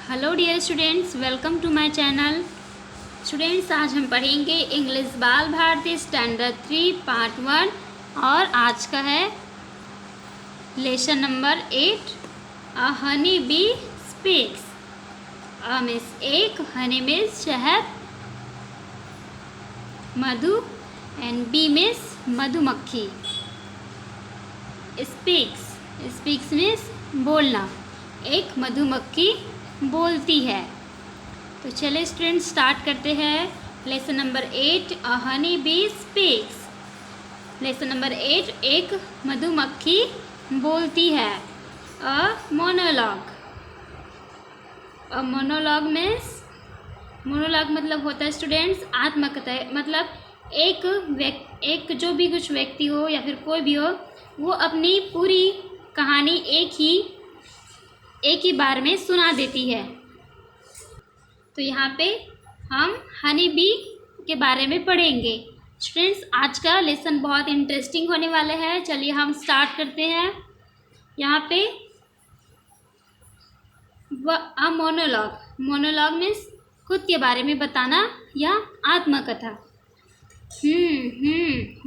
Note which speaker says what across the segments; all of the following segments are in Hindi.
Speaker 1: Hello dear students, welcome to my channel. Students, आज हम पढ़ेंगे इंग्लिश बाल भारती स्टैंडर्ड 3 पार्ट 1 और आज का है lesson number 8 a honey bee speaks. A means एक, हनी मीन्स शहद, मधु एंड बी मीन्स मधुमक्खी। स्पीक्स मीन्स बोलना। एक मधुमक्खी बोलती है। तो चलिए स्टूडेंट स्टार्ट करते हैं lesson number 8 a honey bee speaks. Lesson number 8 एक मधुमक्खी बोलती है। A monologue. A monologue means monologue मतलब होता है स्टूडेंट्स आत्मकथा। मतलब एक जो भी कुछ व्यक्ति हो या फिर कोई भी हो, वो अपनी पूरी कहानी एक ही बार में सुना देती है। तो यहाँ पे हम हनी बी के बारे में पढ़ेंगे। स्टूडेंट्स, आज का लेसन बहुत इंटरेस्टिंग होने वाला है। चलिए हम स्टार्ट करते हैं। यहाँ पे मोनोलॉग मीन्स खुद के बारे में बताना या आत्मकथा।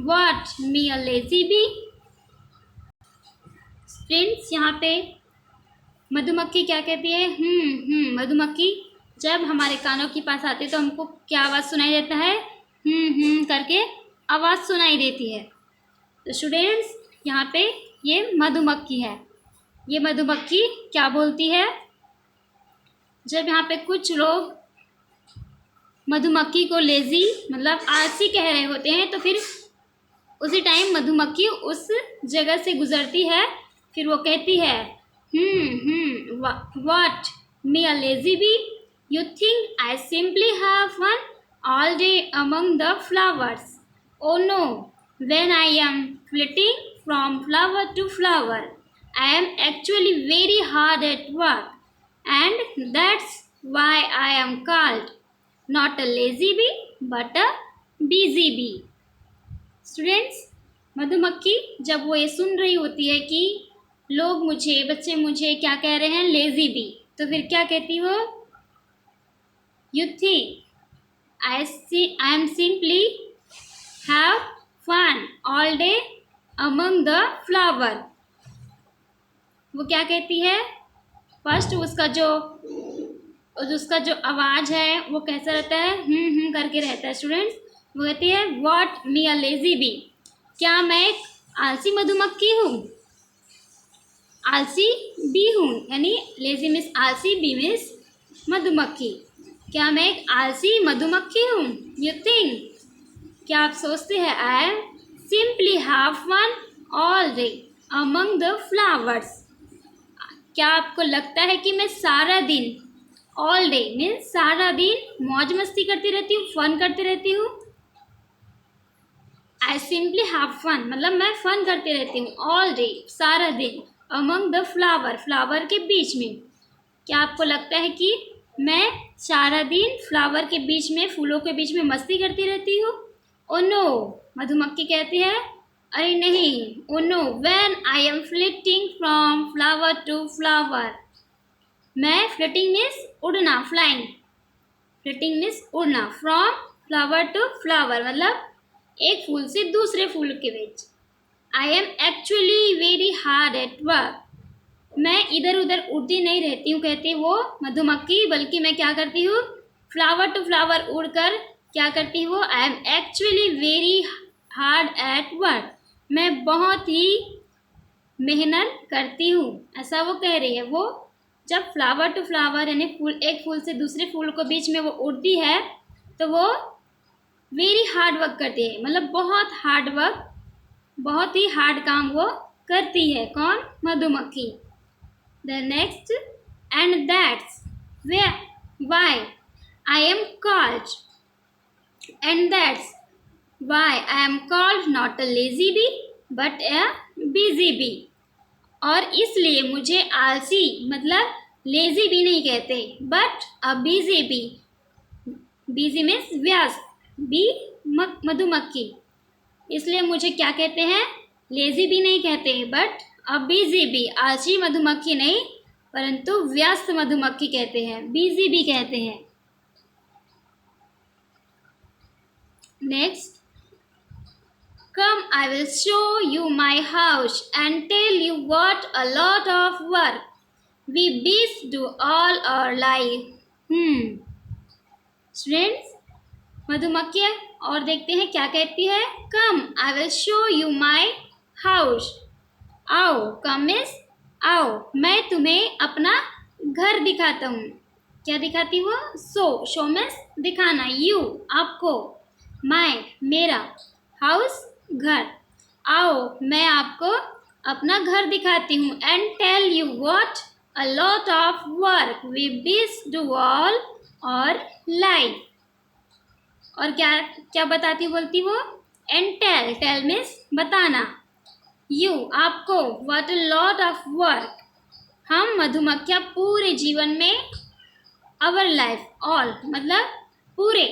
Speaker 1: What me a lazy bee. Friends, यहाँ पे मधुमक्खी क्या कहती है? मधुमक्खी जब हमारे कानों के पास आती है तो हमको क्या आवाज़ सुनाई देता है? करके आवाज़ सुनाई देती है। तो स्टूडेंट्स, यहाँ पे ये मधुमक्खी है। ये मधुमक्खी क्या बोलती है? जब यहाँ पे कुछ लोग मधुमक्खी को लेजी मतलब आलसी कह रहे होते हैं, तो फिर उसी टाइम मधुमक्खी उस जगह से गुजरती है। फिर वो कहती है what me a lazy bee? You think I simply have fun all day among the flowers? Oh no, when I am flitting from flower to flower, I am actually very hard at work, and that's why I am called not a lazy bee but a busy bee. Students, मधुमक्खी जब वो ये सुन रही होती है कि बच्चे मुझे क्या कह रहे हैं? लेजी बी, तो फिर क्या कहती हो? You think I am simply have fun all day among the flower. वो क्या कहती है? फर्स्ट उसका जो आवाज़ है वो कैसा रहता है? करके रहता है। स्टूडेंट्स, वो कहती है what me a lazy bee. क्या मैं एक आलसी मधुमक्खी हूँ? आलसी बी हूँ, यानी लेजी मीन्स आलसी, बी मीन्स मधुमक्खी। क्या मैं एक आलसी मधुमक्खी हूँ? यू थिंक, क्या आप सोचते हैं? I am simply have fun all day among the flowers. क्या आपको लगता है कि मैं सारा दिन, ऑल डे मीन्स सारा दिन मौज मस्ती करती रहती हूँ, फन करती रहती हूँ? आई सिंपली हैव फन मतलब मैं फन करती रहती हूँ ऑल डे, सारा दिन, अमंग द फ्लावर के बीच में। क्या आपको लगता है कि मैं सारा दिन फ्लावर के बीच में, फूलों के बीच में मस्ती करती रहती हूँ? ओ नो, मधुमक्खी कहती है अरे नहीं। Oh no, when I am flitting from flower to flower. मैं फ्लिटिंग मीन्स उड़ना, फ्लाइंग। फ्लिटिंग मीन्स उड़ना, फ्रॉम फ्लावर टू फ्लावर मतलब एक फूल से दूसरे फूल के बीच। I am actually very hard at work. मैं इधर उधर उड़ती नहीं रहती हूँ, कहती वो मधुमक्खी, बल्कि मैं क्या करती हूँ? फ्लावर टू फ्लावर उड़कर क्या करती हूँ? आई am actually very hard at work. मैं बहुत ही मेहनत करती हूँ, ऐसा वो कह रही है। वो जब फ्लावर टू फ्लावर यानी एक फूल से दूसरे फूल के बीच में वो उड़ती है, तो वो वेरी हार्ड वर्क करती है, मतलब बहुत हार्ड वर्क, बहुत ही हार्ड काम वो करती है। कौन? मधुमक्खी। The next, and that's why I am called, and that's why I am called not a lazy bee but a busy bee. और इसलिए मुझे आलसी मतलब लेजी बी नहीं कहते, but a busy bee. Busy means व्यस्त, बी मधुमक्खी, इसलिए मुझे क्या कहते हैं? लेजी भी नहीं कहते, बट अ बिजी बी, आलसी मधुमक्खी नहीं, परंतु व्यस्त मधुमक्खी कहते हैं, बिजी भी कहते हैं। Next, come I will show you my house and tell you what a lot of work we bees do all our life. Students, मधुमक्खी और देखते हैं क्या कहती है। Come I will show you my house, आओ, कम मीन्स आओ, मैं तुम्हें अपना घर दिखाता हूँ। क्या दिखाती वो? शो मीन्स दिखाना, यू आपको, माई मेरा, हाउस घर, आओ मैं आपको अपना घर दिखाती हूँ। And tell you what a lot of work we bees do all our life. और क्या क्या बताती बोलती वो? एंड टेल मीन्स बताना, यू आपको, what a lot of work हम मधुमक्खियाँ पूरे जीवन में, आवर लाइफ ऑल मतलब पूरे,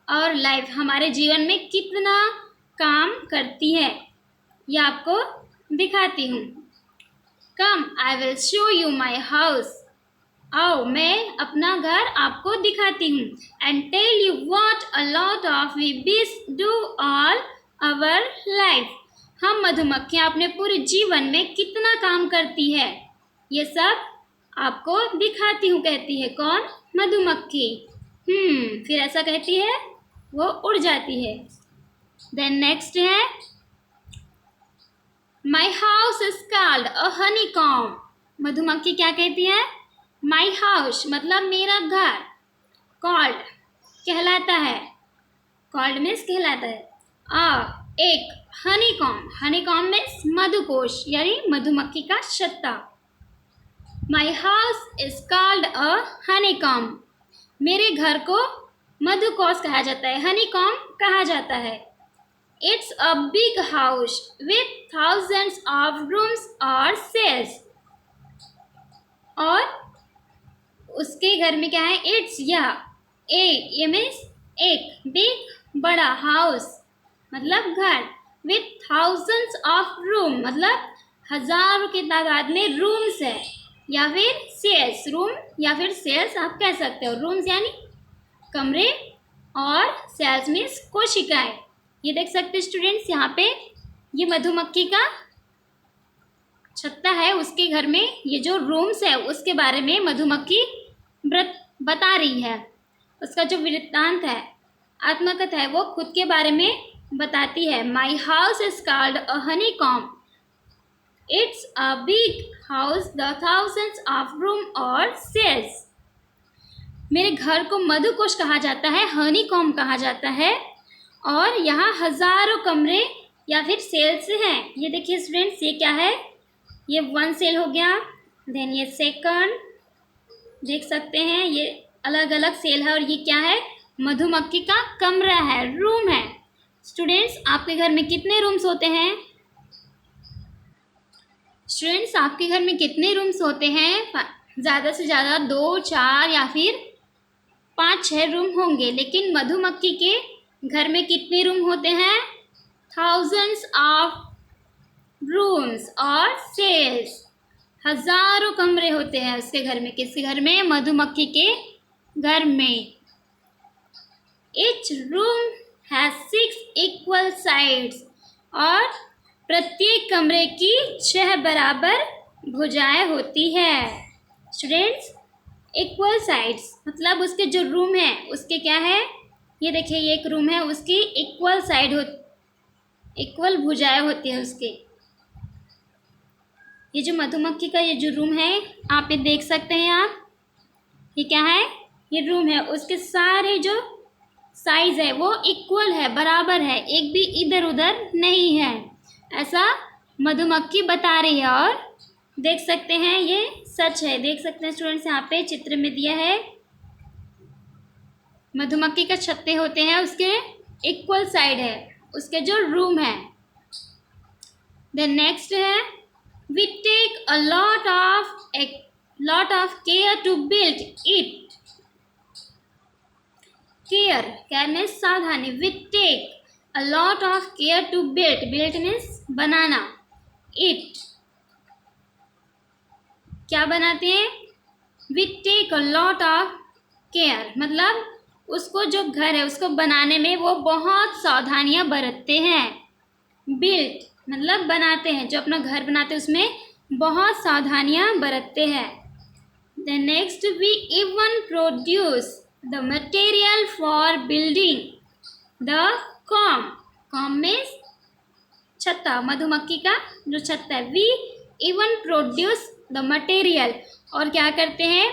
Speaker 1: और लाइफ हमारे जीवन में कितना काम करती है ये आपको दिखाती हूँ। Come I will show you my house, आओ मैं अपना घर आपको दिखाती हूँ। And tell you what a lot of we bees do all our life, हम मधुमक्खियाँ अपने पूरे जीवन में कितना काम करती है ये सब आपको दिखाती हूँ, कहती है कौन? मधुमक्खी। फिर ऐसा कहती है, वो उड़ जाती है। देन नेक्स्ट है, my house is called a honeycomb. मधुमक्खी क्या कहती है? माई हाउस मतलब मेरा घर, कॉल्ड कहलाता है, कॉल्ड मीन्स कहलाता है, एक हनीकॉम्ब मीन्स मधुकोश यानी मधुमक्खी का छत्ता। My house is called a honeycomb, मेरे घर को मधुकोश कहा जाता है, हनीकॉम्ब कहा जाता है। It's a big house with thousands of rooms और सेल्स, और उसके घर में क्या है? इट्स ये मीन्स एक, बिग बड़ा, हाउस मतलब घर, विथ थाउजेंड्स ऑफ रूम मतलब हजारों की तादाद में रूम्स है, या फिर सेल्स, रूम या फिर सेल्स आप कह सकते हो। रूम्स यानी कमरे और सेल्स मीन्स कोशिकाएं। ये देख सकते हैं स्टूडेंट्स, यहाँ पे ये मधुमक्खी का छत्ता है, उसके घर में ये जो रूम्स है उसके बारे में मधुमक्खी बता रही है। उसका जो वृत्तांत है, आत्मकथा है, वो खुद के बारे में बताती है। My house is called a honeycomb, it's a big house the thousands of room और सेल्स। मेरे घर को मधुकोश कहा जाता है, हनीकॉम्ब कहा जाता है, और यहाँ हजारों कमरे या फिर सेल्स हैं। ये देखिए स्टूडेंट्स, ये क्या है? ये 1 सेल हो गया, देन ये सेकंड, देख सकते हैं ये अलग अलग सेल है, और ये क्या है? मधुमक्खी का कमरा है, रूम है। स्टूडेंट्स, आपके घर में कितने रूम्स होते हैं? स्टूडेंट्स, आपके घर में कितने रूम्स होते हैं? ज़्यादा से ज़्यादा 2, 4 या फिर 5, 6 रूम होंगे, लेकिन मधुमक्खी के घर में कितने रूम होते हैं? थाउजेंड्स ऑफ रूम्स और सेल्स, हजारों कमरे होते हैं उसके घर में। किसके घर में? मधुमक्खी के घर में। Each room has 6 equal sides, और प्रत्येक कमरे की 6 बराबर भुजाएं होती है। स्टूडेंट्स, इक्वल साइड्स मतलब उसके जो रूम है उसके क्या है? ये देखिए, ये एक रूम है, उसकी इक्वल साइड इक्वल भुजाएं होती है उसके। ये जो मधुमक्खी का ये जो रूम है, आप ये देख सकते हैं आप, ये क्या है? ये रूम है, उसके सारे जो साइज है वो इक्वल है, बराबर है, एक भी इधर उधर नहीं है, ऐसा मधुमक्खी बता रही है। और देख सकते हैं ये सच है। देख सकते हैं स्टूडेंट्स, यहाँ पे चित्र में दिया है, मधुमक्खी का छत्ते होते हैं, उसके इक्वल साइड है उसके जो रूम है। देन नेक्स्ट है, we take a lot of care to build it. Care means सावधानी, we take a lot of care to build means बनाना, इट क्या बनाते हैं? We take a lot of care, मतलब उसको जो घर है उसको बनाने में वो बहुत सावधानियां बरतते हैं। बिल्ट मतलब बनाते हैं, जो अपना घर बनाते हैं उसमें बहुत सावधानियां बरतते हैं। The next, we even produce the material for building the comb. Comb में छत्ता, मधुमक्खी का जो छत्ता है। We even produce the material, और क्या करते हैं,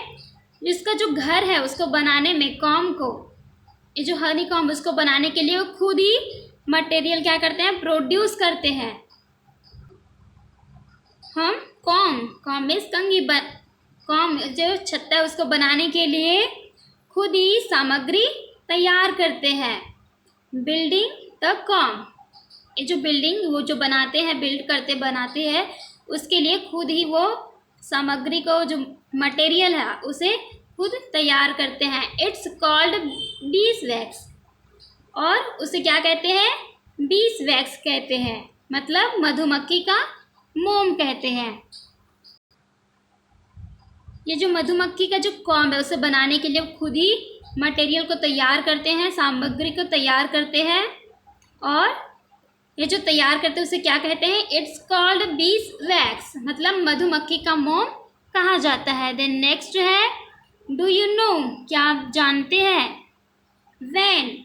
Speaker 1: जिसका जो घर है उसको बनाने में, कॉम को, ये जो हनी कॉम, उसको बनाने के लिए वो खुद ही मटेरियल क्या करते हैं, प्रोड्यूस करते हैं। हम कॉम में कंघी कॉम जो छत्ता है उसको बनाने के लिए खुद ही सामग्री तैयार करते हैं। बिल्डिंग द कॉम, ये जो बिल्डिंग वो जो बनाते हैं, बिल्ड करते बनाते हैं, उसके लिए खुद ही वो सामग्री को, जो मटेरियल है उसे खुद तैयार करते हैं। इट्स कॉल्ड बीस वैक्स, और उसे क्या कहते हैं, बीस वैक्स कहते हैं, मतलब मधुमक्खी का मोम कहते हैं। ये जो मधुमक्खी का जो कॉम है उसे बनाने के लिए खुद ही मटेरियल को तैयार करते हैं, सामग्री को तैयार करते हैं, और ये जो तैयार करते हैं उसे क्या कहते हैं, इट्स कॉल्ड बीस वैक्स, मतलब मधुमक्खी का मोम कहा जाता है। देन नेक्स्ट है, डू यू नो, क्या आप जानते हैं, when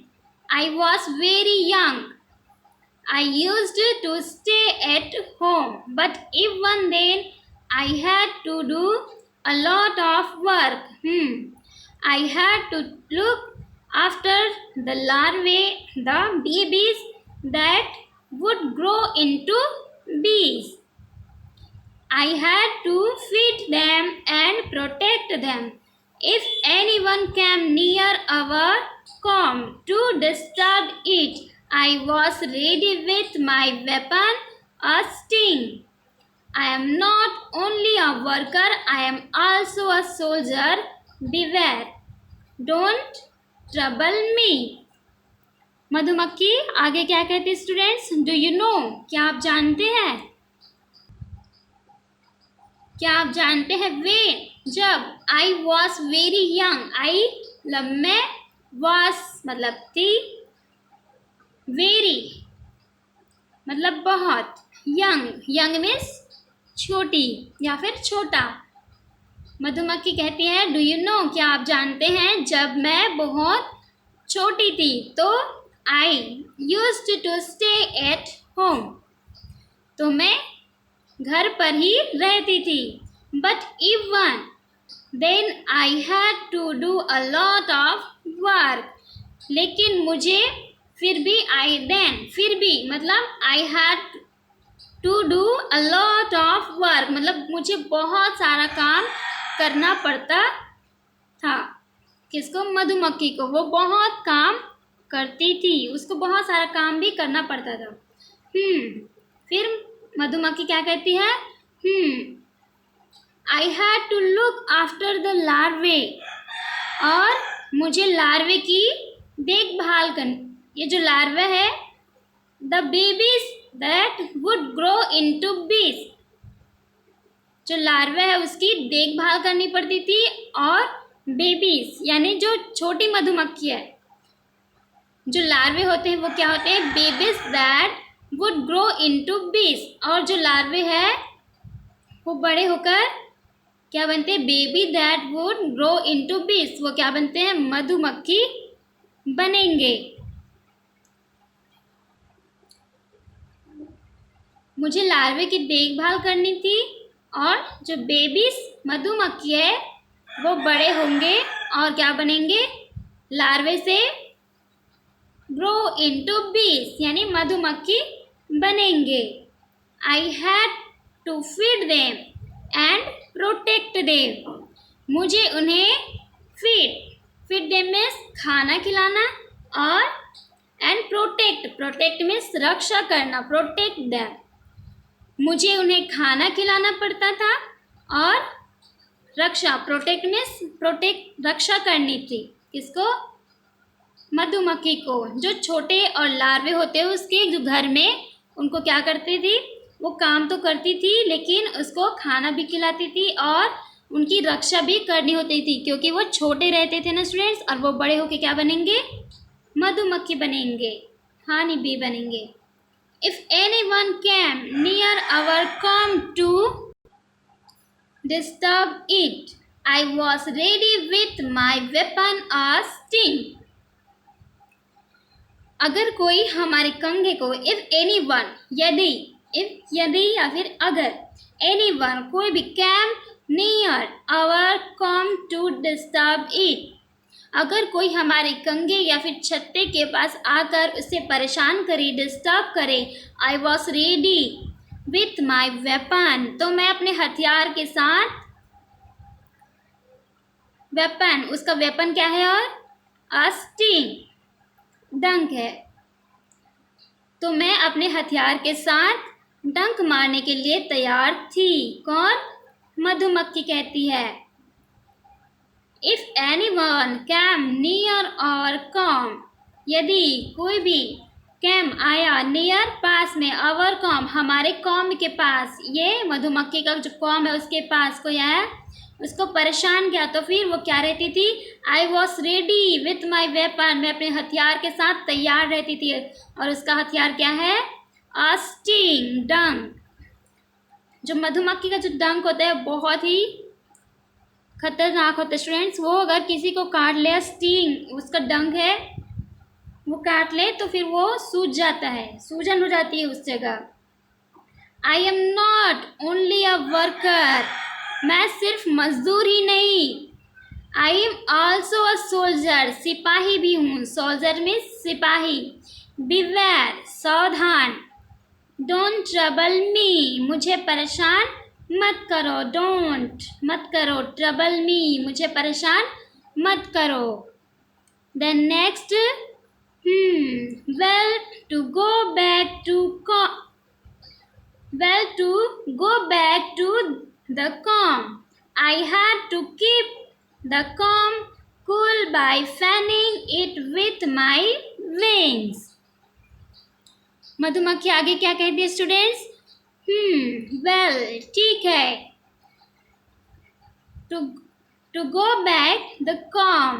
Speaker 1: I was very young I used to stay at home, but even then I had to do a lot of work. I had to look after the larvae, the babies that would grow into bees. I had to feed them and protect them. If anyone came near our comb to disturb it, I was ready with my weapon, a sting. I am not only a worker, I am also a soldier. Beware. Don't trouble me. मधुमक्खी आगे क्या कहते हैं स्टूडेंट्स, डू यू नो, क्या आप जानते हैं, क्या आप जानते हैं, वे जब, आई वॉज वेरी यंग, आई मतलब मैं, वॉज मतलब थी, वेरी मतलब बहुत, यंग मीन्स छोटी या फिर छोटा। मधुमक्खी कहती है, डू यू नो, क्या आप जानते हैं, जब मैं बहुत छोटी थी तो I used to stay at home, तो मैं घर पर ही रहती थी, but even then I had to do a lot of work, लेकिन मुझे फिर भी मतलब I had to do a lot of work, मतलब मुझे बहुत सारा काम करना पड़ता था। किसको, मधुमक्खी को, वो बहुत काम करती थी, उसको बहुत सारा काम भी करना पड़ता था। फिर मधुमक्खी क्या कहती है, I had to look after the larvae, और मुझे लार्वे की देखभाल करनी, ये जो लार्वा है, the babies that would grow into बीज, जो लार्वा है उसकी देखभाल करनी पड़ती थी, और बेबीज यानी जो छोटी मधुमक्खी है, जो लार्वे होते हैं वो क्या होते हैं, babies that would grow into बीज, और जो लार्वे है वो बड़े होकर क्या बनते हैं, baby that would grow into बीज, वो क्या बनते हैं, मधुमक्खी बनेंगे। मुझे लार्वे की देखभाल करनी थी, और जो बेबीज मधुमक्खी है वो बड़े होंगे और क्या बनेंगे, लार्वे से ग्रो इनटू बीज यानी मधुमक्खी बनेंगे। I had to feed them and protect them, मुझे उन्हें फीड देम मीन्स खाना खिलाना, और एंड प्रोटेक्ट मीन्स रक्षा करना, प्रोटेक्ट देम, मुझे उन्हें खाना खिलाना पड़ता था, और रक्षा, प्रोटेक्ट मीन्स रक्षा करनी थी, किसको, मधुमक्खी को। जो छोटे और लार्वे होते हैं उसके जो घर में, उनको क्या करती थी, वो काम तो करती थी लेकिन उसको खाना भी खिलाती थी और उनकी रक्षा भी करनी होती थी, क्योंकि वो छोटे रहते थे ना स्टूडेंट्स, और वो बड़े होके क्या बनेंगे? मधुमक्खी बनेंगे, हानी बी बनेंगे। If anyone came near our comb to disturb it, I was ready with my weapon or sting. अगर कोई हमारे कंघे को, if anyone यदि, if यदि या फिर अगर, anyone कोई भी, came near our come to disturb it, अगर कोई हमारे कंघे या फिर छत्ते के पास आकर उसे परेशान करे, डिस्टर्ब करे, I was ready with my weapon, तो मैं अपने हथियार के साथ, वेपन, उसका वेपन क्या है? और a sting, डंक है, तो मैं अपने हथियार के साथ डंक मारने के लिए तैयार थी। कौन? मधुमक्खी कहती है। इफ एनीवन कैम नियर और कॉम, यदि कोई भी, कैम आया, नियर पास में, अवर कॉम हमारे कॉम के पास, ये मधुमक्खी का जो कॉम है उसके पास कोई आया, उसको परेशान किया, तो फिर वो क्या रहती थी? I was ready with my weapon, मैं अपने हथियार के साथ तैयार रहती थी, और उसका हथियार क्या है? अ स्टिंग, डंक। जो मधुमक्खी का जो डंक होता है बहुत ही खतरनाक होता है स्टूडेंट्स, वो अगर किसी को काट ले, स्टिंग उसका डंक है, वो काट ले तो फिर वो सूज जाता है, सूजन हो जाती है उस जगह। I am not only a worker, मैं सिर्फ मजदूर ही नहीं, I am also a soldier, सिपाही भी हूँ, सोल्जर में सिपाही, बिवेयर, सावधान, डोंट ट्रबल मी, मुझे परेशान मत करो, डोंट मत करो, ट्रबल मी मुझे परेशान मत करो। Then next, well to go back to the calm, I had to keep the calm cool by fanning it with my wings. मधुमक्खी आगे क्या कहती है स्टूडेंट्स? वेल, ठीक है, to go back the comb,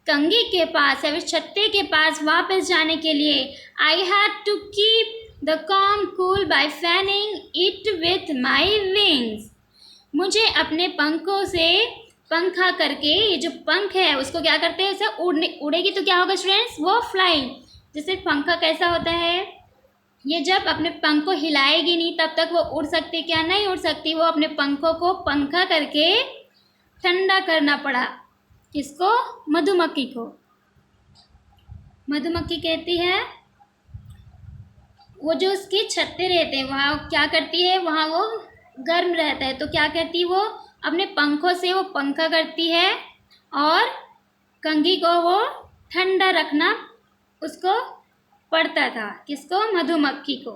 Speaker 1: कंघी के पास या फिर छत्ते के पास वापस जाने के लिए, I had to keep the comb cool by fanning it with my wings, मुझे अपने पंखों से पंखा करके, ये जो पंख है उसको क्या करते हैं, उसे उड़ेगी तो क्या होगा स्टूडेंट्स? वो फ्लाइंग। जैसे पंखा कैसा होता है, ये जब अपने पंख को हिलाएगी नहीं तब तक वो उड़ सकती, क्या नहीं उड़ सकती, वो अपने पंखों को पंखा करके ठंडा करना पड़ा। किसको? मधुमक्खी को। मधुमक्खी कहती है, वो जो उसके छत्ते रहते हैं वहाँ क्या करती है, वहाँ वो गर्म रहता है, तो क्या करती है, वो अपने पंखों से वो पंखा करती है और कंघी को वो ठंडा रखना उसको पड़ता था। किसको? मधुमक्खी को।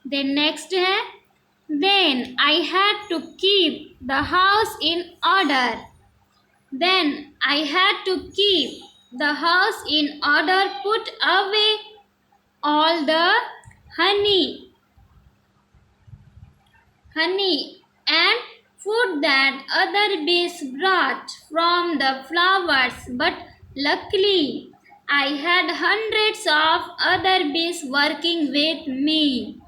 Speaker 1: देन नेक्स्ट है, then I had to keep the house in order, then I had to keep the house in order, put away all the honey and food that other bees brought from the flowers, but luckily I had hundreds of other bees working with me.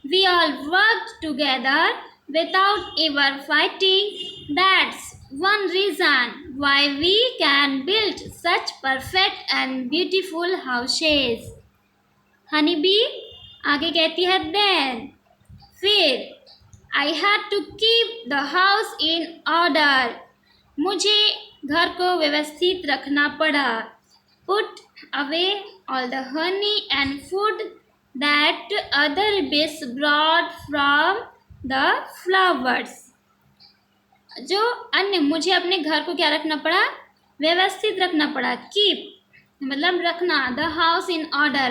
Speaker 1: We all worked together without ever fighting. That's one reason why we can build such perfect and beautiful houses. Honey bee आगे कहती है, then फिर, I had to keep the house in order, मुझे घर को व्यवस्थित रखना पड़ा, put away all the honey and food that other bees brought from the flowers, जो अन्य, मुझे अपने घर को क्या रखना पड़ा? व्यवस्थित रखना पड़ा। keep मतलब रखना, the house in order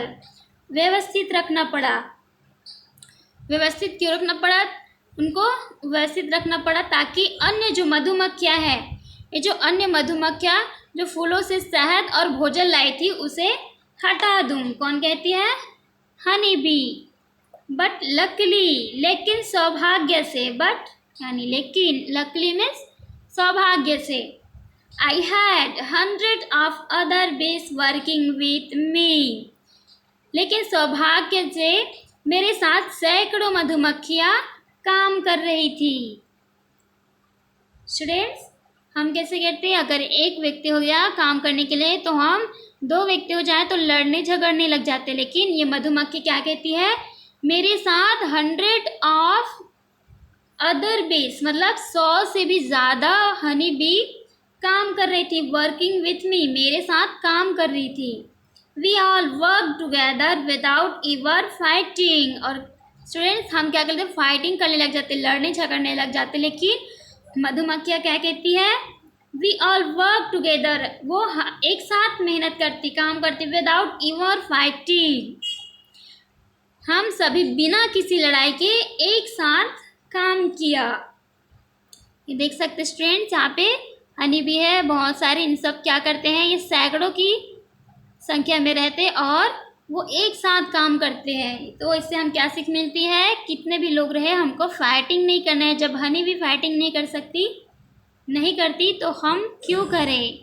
Speaker 1: व्यवस्थित रखना पड़ा। व्यवस्थित क्यों रखना पड़ा? उनको व्यवस्थित रखना पड़ा ताकि अन्य जो मधुमक्खियाँ हैं, ये जो अन्य मधुमक्खियाँ जो फूलों से शहद और भोजन लाई थी उसे हटा दूँ। कौन कहती है? Honey bee. बट लकली, लेकिन सौभाग्य से, बट यानी लेकिन, लकली मीन्स सौभाग्य से। I had hundred of other bees working with me. लेकिन सौभाग्य से मेरे साथ सैकड़ों मधुमक्खियाँ काम कर रही थी। स्टूडेंट्स, हम कैसे कहते हैं, अगर एक व्यक्ति हो गया काम करने के लिए तो हम दो व्यक्ति हो जाए तो लड़ने झगड़ने लग जाते, लेकिन ये मधुमक्खी क्या कहती है, मेरे साथ 100 ऑफ अदर बीज, मतलब 100 से भी ज़्यादा हनी बी काम कर रही थी। वर्किंग विथ मी, मेरे साथ काम कर रही थी। We all work together without ever fighting. और स्टूडेंट्स, हम क्या करते, फाइटिंग करने लग जाते, लड़ने झगड़ने लग जाते, लेकिन मधुमक्खियाँ क्या कहती है, वी ऑल वर्क टुगेदर, वो एक साथ मेहनत करती, काम करती, विदाउट एवर फाइटिंग, हम सभी बिना किसी लड़ाई के एक साथ काम किया। ये देख सकते स्टूडेंट्स, यहाँ पे हनी भी है, बहुत सारे, इन सब क्या करते हैं, ये सैकड़ों की संख्या में रहते और वो एक साथ काम करते हैं। तो इससे हम क्या सीख मिलती है, कितने भी लोग रहे हमको फाइटिंग नहीं करना है। जब हनी भी फाइटिंग नहीं करती तो हम क्यों करें,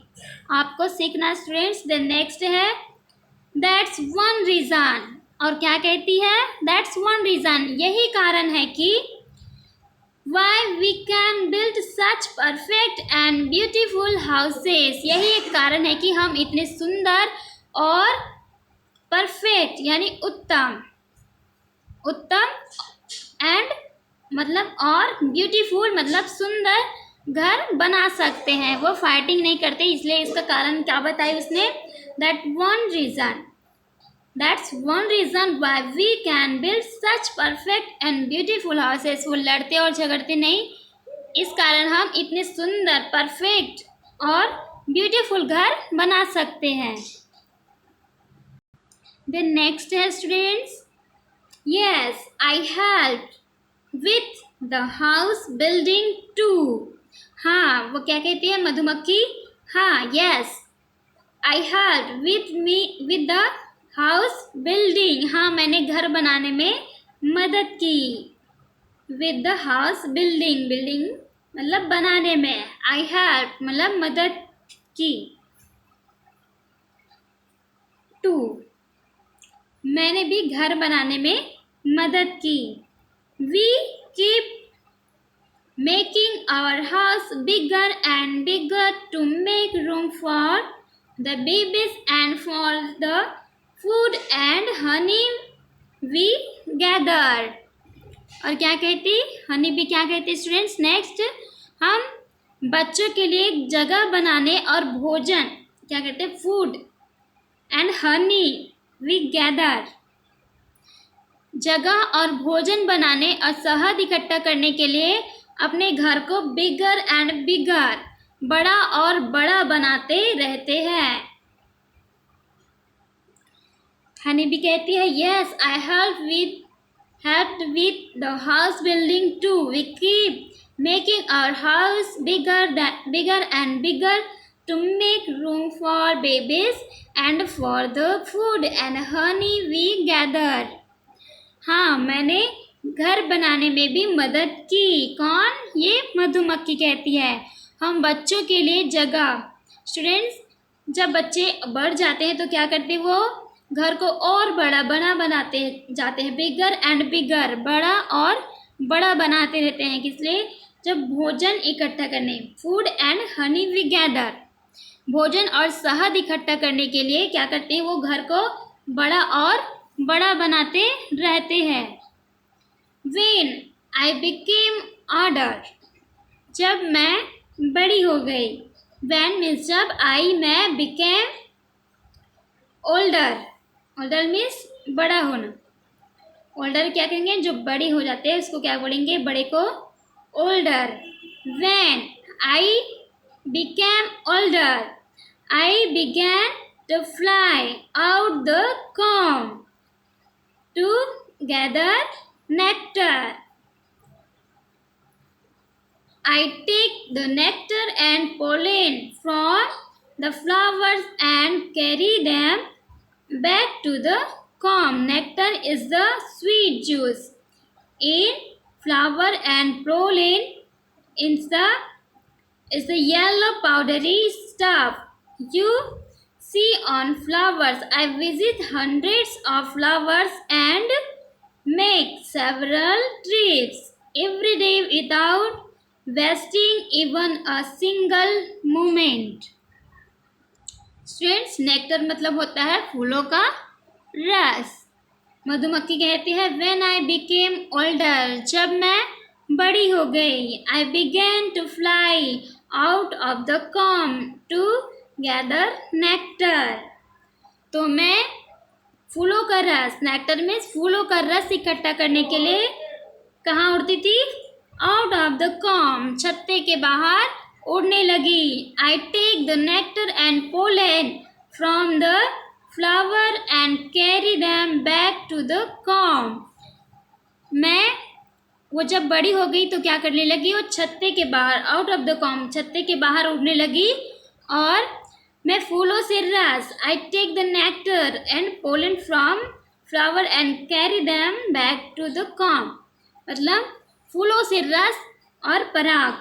Speaker 1: आपको सीखना स्टूडेंट्स। द नेक्स्ट है दैट्स वन रीज़न। और क्या कहती है, दैट्स वन रीज़न, यही कारण है कि why we can build such perfect and beautiful houses, यही एक कारण है कि हम इतने सुंदर और परफेक्ट यानी उत्तम एंड मतलब और ब्यूटीफुल मतलब सुंदर घर बना सकते हैं। वो फाइटिंग नहीं करते, इसलिए इसका कारण क्या बताया उसने, that's one reason why we can build such perfect and beautiful houses. वो लड़ते और झगड़ते नहीं, इस कारण हम इतने सुंदर, परफेक्ट और ब्यूटीफुल घर बना सकते हैं। द नेक्स्ट है students, yes I help with the house building too. हाँ, वो क्या कहती है मधुमक्खी, हाँ, yes I help with the house building, हाँ मैंने घर बनाने में मदद की। विद द हाउस बिल्डिंग मतलब बनाने में, आई हेल्प मतलब मदद की। टू, मैंने भी घर बनाने में मदद की। We keep making our house bigger and bigger to make room for the babies and for the food and honey we gather. और क्या कहती, हनी भी क्या कहती स्टूडेंट्स, नेक्स्ट हम बच्चों के लिए जगह बनाने और भोजन क्या कहते, food and honey we gather, जगह और भोजन बनाने और शहद इकट्ठा करने के लिए अपने घर को बिगर एंड बिगर बड़ा और बड़ा बनाते रहते हैं। हनी भी कहती है yes I helped with the house building too. We keep making our house bigger and bigger to make room for babies and for the food and honey we gather. हाँ, मैंने घर बनाने में भी मदद की। कौन, ये मधुमक्खी कहती है। हम बच्चों के लिए जगह, स्टूडेंट्स जब बच्चे बढ़ जाते हैं तो क्या करते हैं, वो घर को और बड़ा बनाते जाते हैं, बिगर एंड बिगर, बड़ा और बड़ा बनाते रहते हैं। इसलिए जब भोजन इकट्ठा करने, food and honey we gather, भोजन और शहद इकट्ठा करने के लिए क्या करते हैं, वो घर को बड़ा और बड़ा बनाते रहते हैं। When I became older, जब मैं बड़ी हो गई। When means जब, I मैं, became older मीन्स बड़ा होना। ओल्डर क्या कहेंगे, जो बड़े हो जाते हैं उसको क्या बोलेंगे, बड़े को older. When I became older, I began to fly out the comb to gather nectar. I take the nectar and pollen from the flowers and carry them back to the comb. Nectar is the sweet juice in flower and pollen is the is the yellow powdery stuff you see on flowers. I visit hundreds of flowers and make several trips every day without wasting even a single moment. Students, nectar मतलब होता है फूलों का रस। मधुमक्खी कहती है व्हेन आई बिकेम ओल्डर, जब मैं बड़ी हो गई, I began to fly out of the comb to gather nectar, तो मैं फूलों का रस, नेक्टर में फूलों का रस इकट्ठा करने के लिए कहाँ उड़ती थी? आउट ऑफ द कॉम, छत्ते के बाहर उड़ने लगी। I take the nectar and pollen from the flower and carry them back to the comb. वो जब बड़ी हो गई तो क्या करने लगी? वो छत्ते के बाहर, आउट ऑफ द कॉम, छत्ते के बाहर उड़ने लगी और मैं फूलों से रस, I take the nectar and pollen from flower and carry them back to the comb, मतलब फूलों से रस और पराग,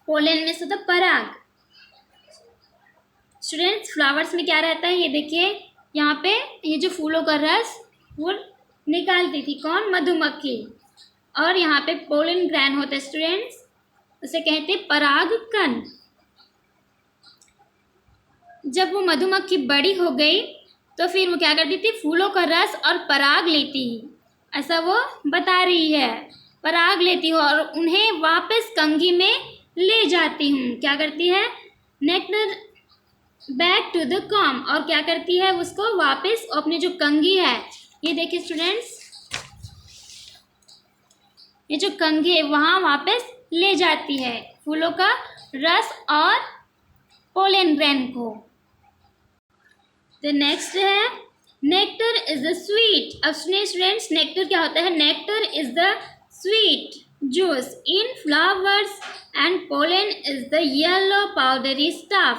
Speaker 1: पोलन में से तो पराग। स्टूडेंट्स, फ्लावर्स में क्या रहता है? ये देखिए यहाँ पे, ये जो फूलों का रस वो निकालती थी कौन? मधुमक्खी। और यहाँ पे पोलन ग्रैन होता है स्टूडेंट्स, उसे कहते हैं पराग कण। जब वो मधुमक्खी बड़ी हो गई तो फिर वो क्या करती थी? फूलों का रस और पराग लेती, ऐसा वो बता रही है। पराग लेती हूँ और उन्हें वापस कंघी में ले जाती हूँ। क्या करती है? Nectar back to the comb, और क्या करती है? उसको वापस अपने जो कंघी है, ये देखिए स्टूडेंट्स, ये जो कंघी है वहाँ वापस ले जाती है फूलों का रस और पोलन ग्रैन को। तो नेक्स्ट है नेक्टर इज द स्वीट। अब सुनिए स्टूडेंट्स, नेक्टर क्या होता है? Nectar is the sweet juice in flowers and pollen is the yellow powdery stuff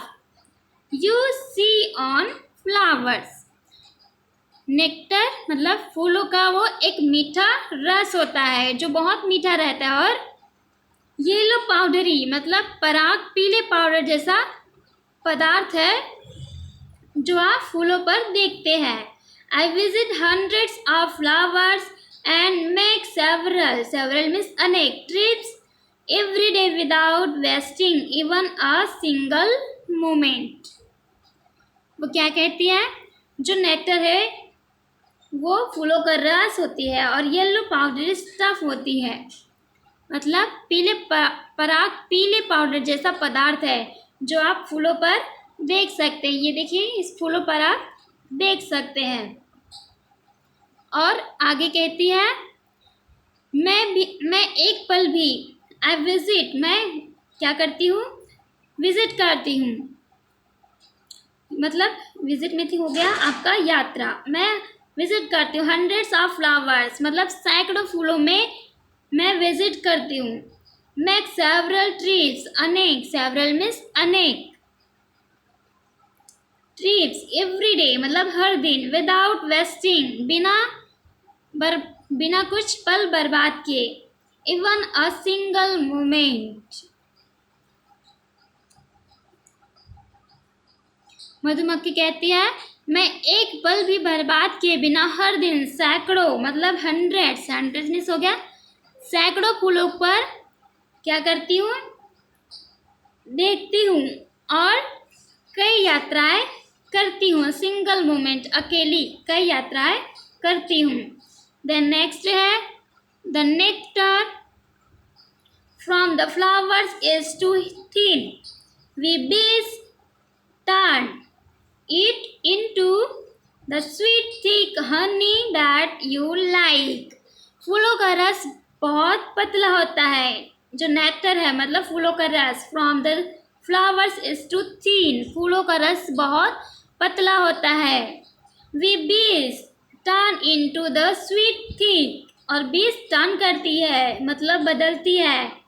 Speaker 1: you see on flowers. Nectar मतलब फूलों का वो एक मीठा रस होता है जो बहुत मीठा रहता है, और येलो पाउडरी मतलब पराग पीले पाउडर जैसा पदार्थ है जो आप फूलों पर देखते हैं। I visit hundreds of flowers and make several means अनेक trips every day without wasting even a single moment. वो क्या कहती है? जो नेक्टर है वो फूलों का रस होती है और येलो पाउडर स्टफ होती है, मतलब पीले पराग पीले पाउडर जैसा पदार्थ है जो आप फूलों पर देख सकते हैं। ये देखिए, इस फूलों पर आप देख सकते हैं। और आगे कहती है मैं एक पल भी, आई विजिट, मैं क्या करती हूँ? विजिट करती हूँ, मतलब विजिट में थी हो गया आपका यात्रा। मैं विजिट करती हूँ हंड्रेड्स ऑफ फ्लावर्स, मतलब सैकड़ों फूलों में मैं विजिट करती हूँ। मेक सेवरल ट्रिप्स, अनेक, सेवरल मीन्स अनेक, ट्रिप्स एवरी डे मतलब हर दिन, विदाउट वेस्टिंग बिना कुछ पल बर्बाद किए, इवन अ सिंगल मोमेंट। मधुमक्खी कहती है मैं एक पल भी बर्बाद किए बिना हर दिन सैकड़ों मतलब हंड्रेड्स मिस हो गया, सैकड़ों फूलों पर क्या करती हूँ? देखती हूँ और कई यात्राएं करती हूँ। सिंगल मोमेंट अकेली कई यात्राएं करती हूँ। देन नेक्स्ट है the nectar from the flowers is too thin, we bees turn it into the sweet thick honey that you like. फूलों का रस बहुत पतला होता है, जो नेक्टर है मतलब फूलों का रस, from the flowers is too thin, फूलों का रस बहुत पतला होता है। We bees turn into the sweet thick, और bees टर्न करती है मतलब बदलती है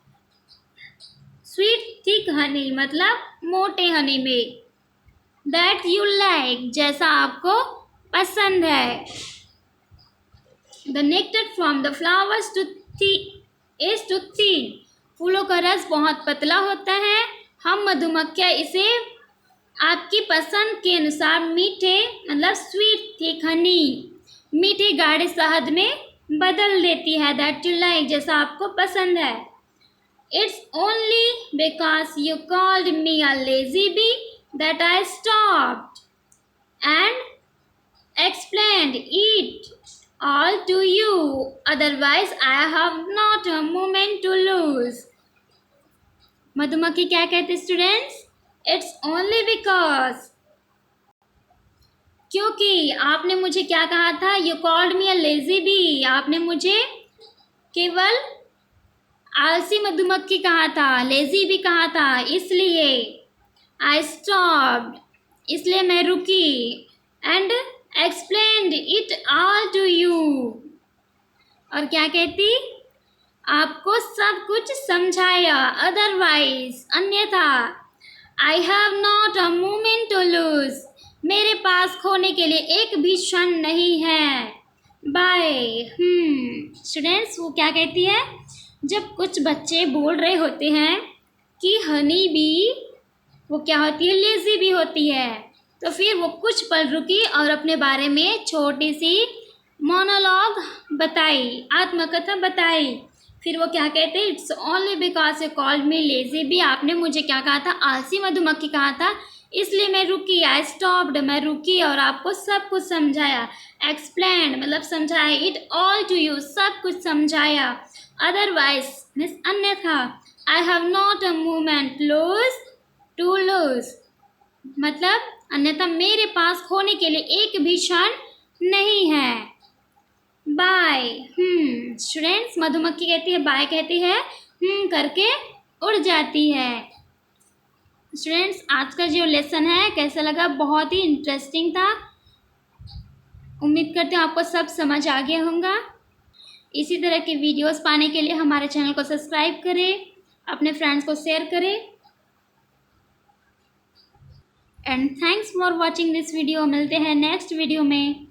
Speaker 1: स्वीट थिक हनी मतलब मोटे हनी में, दैट यू लाइक जैसा आपको पसंद है। The nectar from the flowers to is too thin, फूलों का रस बहुत पतला होता है। हम मधुमक्खियाँ इसे आपकी पसंद के अनुसार मीठे मतलब स्वीट थिक हनी, मीठे गाढ़े शहद में बदल देती है। दैट यू लाइक, जैसा आपको पसंद है। It's only because you called me a lazy bee that I stopped and explained it all to you. Otherwise, I have not a moment to lose. मधुमक्खी क्या कहते स्टूडेंट्स? It's only because, क्योंकि आपने मुझे क्या कहा था? You called me a lazy bee. आपने मुझे केवल आलसी मधुमक्खी कहा था, लेजी भी कहा था, इसलिए आई स्टॉप्ड, इसलिए मैं रुकी, and explained it all to you, और क्या कहती? आपको सब कुछ समझाया। अदरवाइज, अन्यथा, I have not a moment to lose, मेरे पास खोने के लिए एक भी क्षण नहीं है। बाय। स्टूडेंट्स, वो क्या कहती है? जब कुछ बच्चे बोल रहे होते हैं कि हनी बी, वो क्या होती है? लेजी भी होती है। तो फिर वो कुछ पल रुकी और अपने बारे में छोटी सी मोनोलॉग बताई, आत्मकथा बताई। फिर वो क्या कहते हैं? It's only because you called me lazy bee, आपने मुझे क्या कहा था? आलसी मधुमक्खी कहा था, इसलिए मैं रुकी। आई स्टॉप्ड, मैं रुकी और आपको सब कुछ समझाया। एक्सप्लेन मतलब समझाया। इट ऑल टू यू, सब कुछ समझाया। अदरवाइज मीन्स अन्यथा, I have not a moment lose to lose, मतलब अन्यथा मेरे पास खोने के लिए एक भी क्षण नहीं है। बाय। स्टूडेंट्स, मधुमक्खी कहती है बाय, कहती है करके उड़ जाती है। स्टूडेंट्स, आज का जो लेसन है कैसा लगा? बहुत ही इंटरेस्टिंग था। उम्मीद करती हूँ आपको सब समझ आ गया होगा। इसी तरह के वीडियोस पाने के लिए हमारे चैनल को सब्सक्राइब करें, अपने फ्रेंड्स को शेयर करें। And thanks for watching this video. मिलते हैं नेक्स्ट वीडियो में।